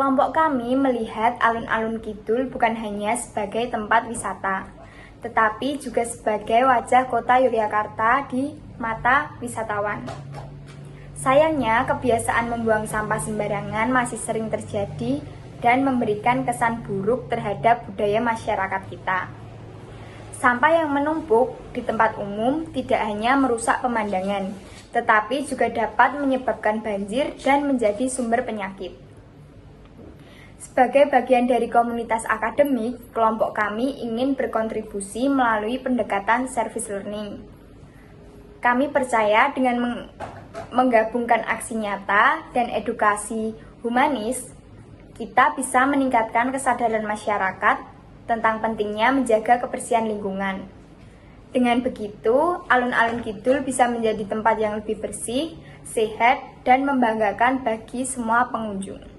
Kelompok kami melihat alun-alun Kidul bukan hanya sebagai tempat wisata, tetapi juga sebagai wajah kota Yogyakarta di mata wisatawan. Sayangnya, kebiasaan membuang sampah sembarangan masih sering terjadi dan memberikan kesan buruk terhadap budaya masyarakat kita. Sampah yang menumpuk di tempat umum tidak hanya merusak pemandangan, tetapi juga dapat menyebabkan banjir dan menjadi sumber penyakit. Sebagai bagian dari komunitas akademik, kelompok kami ingin berkontribusi melalui pendekatan service learning. Kami percaya dengan menggabungkan aksi nyata dan edukasi humanis, kita bisa meningkatkan kesadaran masyarakat tentang pentingnya menjaga kebersihan lingkungan. Dengan begitu, alun-alun Kidul bisa menjadi tempat yang lebih bersih, sehat, dan membanggakan bagi semua pengunjung.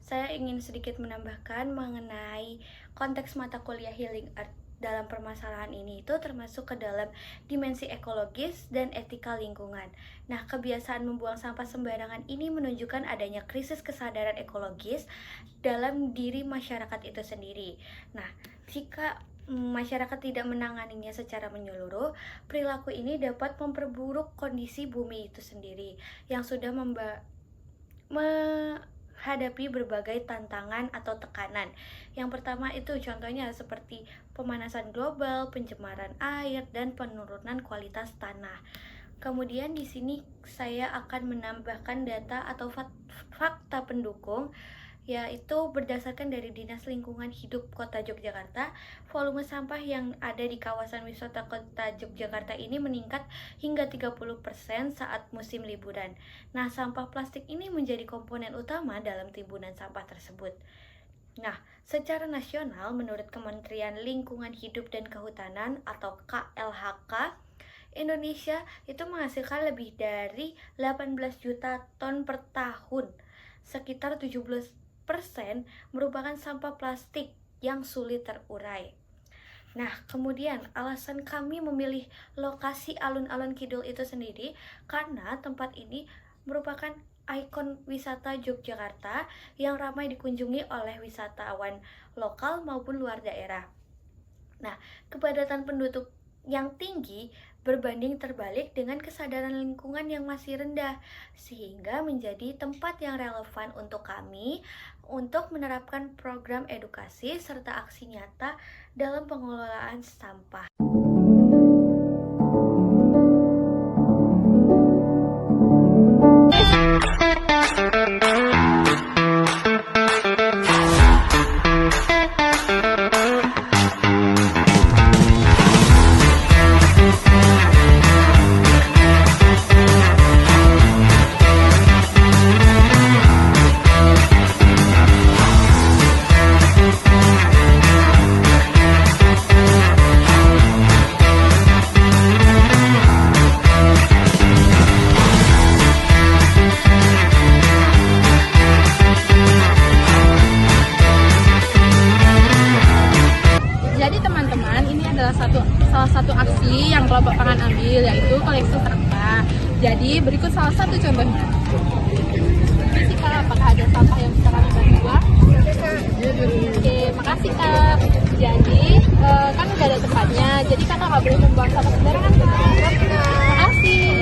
Saya ingin sedikit menambahkan mengenai konteks mata kuliah Healing Earth dalam permasalahan ini itu termasuk ke dalam dimensi ekologis dan etika lingkungan. Nah, kebiasaan membuang sampah sembarangan ini menunjukkan adanya krisis kesadaran ekologis dalam diri masyarakat itu sendiri. Nah, jika masyarakat tidak menanganinya secara menyeluruh, perilaku ini dapat memperburuk kondisi bumi itu sendiri yang sudah hadapi berbagai tantangan atau tekanan. Yang pertama itu contohnya seperti pemanasan global, pencemaran air, dan penurunan kualitas tanah. Kemudian di sini saya akan menambahkan data atau fakta pendukung, yaitu berdasarkan dari Dinas Lingkungan Hidup Kota Yogyakarta, volume sampah yang ada di kawasan wisata Kota Yogyakarta ini meningkat hingga 30% saat musim liburan. Nah, sampah plastik ini menjadi komponen utama dalam timbunan sampah tersebut. Nah, secara nasional, menurut Kementerian Lingkungan Hidup dan Kehutanan atau KLHK, Indonesia itu menghasilkan lebih dari 18 juta ton per tahun, sekitar 17% merupakan sampah plastik yang sulit terurai. Nah, kemudian alasan kami memilih lokasi alun-alun Kidul itu sendiri karena tempat ini merupakan ikon wisata Yogyakarta yang ramai dikunjungi oleh wisatawan lokal maupun luar daerah. Nah, kepadatan penduduk yang tinggi berbanding terbalik dengan kesadaran lingkungan yang masih rendah, sehingga menjadi tempat yang relevan untuk kami untuk menerapkan program edukasi serta aksi nyata dalam pengelolaan sampah. Salah satu aksi yang kelompok pangan ambil yaitu koleksi sampah. Jadi berikut salah satu contohnya. Permisi Kak, apakah ada sampah yang bisa kami bantu? Oke, makasih Kak. Jadi kan udah ada tempatnya, jadi Kakak nggak boleh membuang sampah sembarangan Kak. Makasih.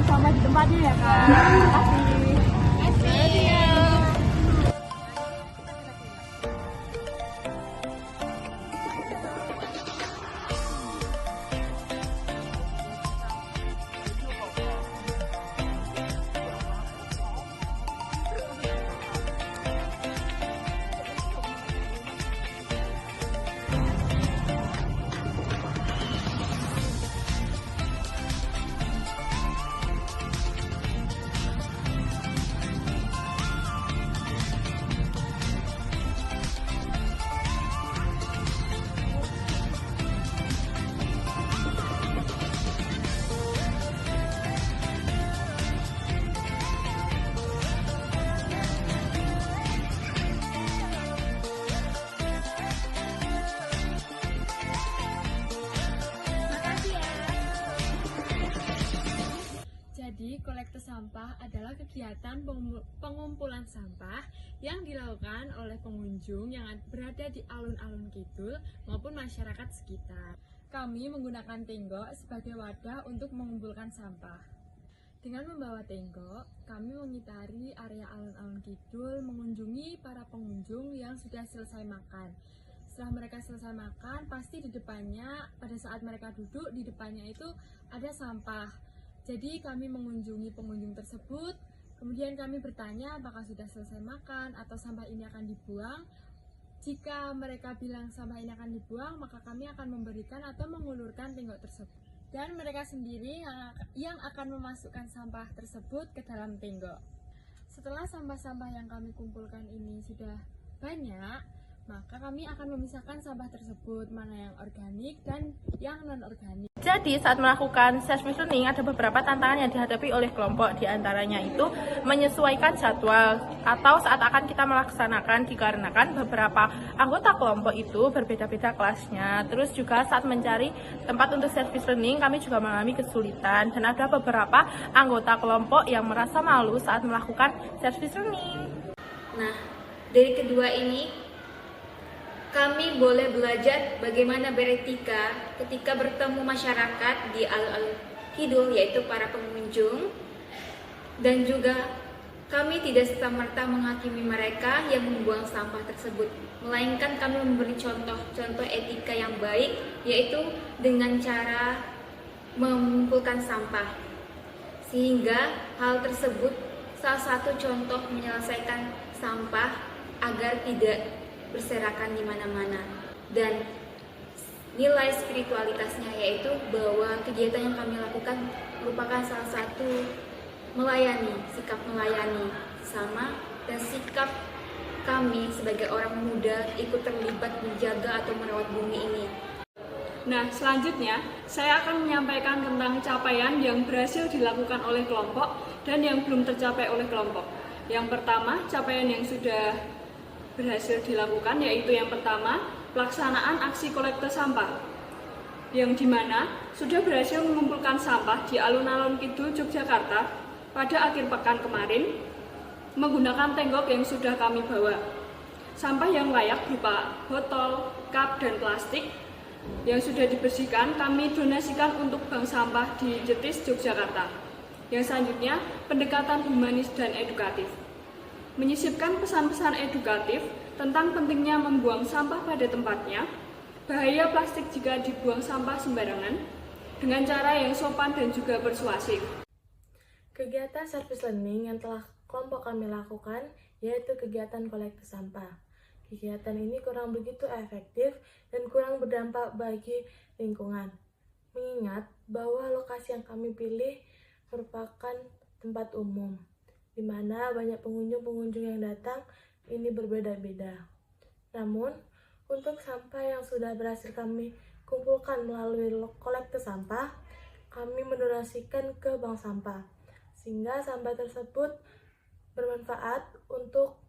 Sama di tempatnya ya Kak. Terima kasih. kolektor sampah adalah kegiatan pengumpulan sampah yang dilakukan oleh pengunjung yang berada di alun-alun kidul maupun masyarakat sekitar. Kami menggunakan tenggok sebagai wadah untuk mengumpulkan sampah. Dengan membawa tenggok, kami mengitari area alun-alun kidul, mengunjungi para pengunjung yang sudah selesai makan. Setelah mereka selesai makan, pasti di depannya, pada saat mereka duduk, di depannya itu ada sampah. Jadi kami mengunjungi pengunjung tersebut, kemudian kami bertanya apakah sudah selesai makan atau sampah ini akan dibuang. Jika mereka bilang sampah ini akan dibuang, maka kami akan memberikan atau mengulurkan tenggok tersebut. Dan mereka sendiri yang akan memasukkan sampah tersebut ke dalam tenggok. Setelah sampah-sampah yang kami kumpulkan ini sudah banyak, maka kami akan memisahkan sampah tersebut, mana yang organik dan yang non-organik. Jadi saat melakukan service learning ada beberapa tantangan yang dihadapi oleh kelompok, diantaranya itu menyesuaikan jadwal atau saat akan kita melaksanakan dikarenakan beberapa anggota kelompok itu berbeda-beda kelasnya. Terus juga saat mencari tempat untuk service learning kami juga mengalami kesulitan dan ada beberapa anggota kelompok yang merasa malu saat melakukan service learning. Nah, dari kedua ini kami boleh belajar bagaimana beretika ketika bertemu masyarakat di alun-alun kidul, yaitu para pengunjung, dan juga kami tidak serta-merta menghakimi mereka yang membuang sampah tersebut, melainkan kami memberi contoh etika yang baik, yaitu dengan cara mengumpulkan sampah, sehingga hal tersebut salah satu contoh menyelesaikan sampah agar tidak berserakan di mana-mana. Dan nilai spiritualitasnya yaitu bahwa kegiatan yang kami lakukan merupakan salah satu sikap melayani sama, dan sikap kami sebagai orang muda ikut terlibat menjaga atau merawat bumi ini. Nah, selanjutnya saya akan menyampaikan tentang capaian yang berhasil dilakukan oleh kelompok dan yang belum tercapai oleh kelompok. Yang pertama, capaian yang sudah berhasil dilakukan yaitu yang pertama, pelaksanaan aksi kolektor sampah, yang dimana sudah berhasil mengumpulkan sampah di alun-alun kidul Yogyakarta pada akhir pekan kemarin menggunakan tenggok yang sudah kami bawa. Sampah yang layak berupa botol, cup, dan plastik yang sudah dibersihkan kami donasikan untuk bank sampah di Jetis, Yogyakarta. Yang selanjutnya, pendekatan humanis dan edukatif. Menyisipkan pesan-pesan edukatif tentang pentingnya membuang sampah pada tempatnya, bahaya plastik jika dibuang sampah sembarangan, dengan cara yang sopan dan juga persuasif. Kegiatan service learning yang telah kelompok kami lakukan yaitu kegiatan kolektor sampah. Kegiatan ini kurang begitu efektif dan kurang berdampak bagi lingkungan, mengingat bahwa lokasi yang kami pilih merupakan tempat umum, di mana banyak pengunjung yang datang ini berbeda-beda. Namun, untuk sampah yang sudah berhasil kami kumpulkan melalui kolektor sampah, kami mendonasikan ke bank sampah, sehingga sampah tersebut bermanfaat untuk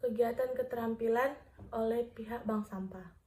kegiatan keterampilan oleh pihak bank sampah.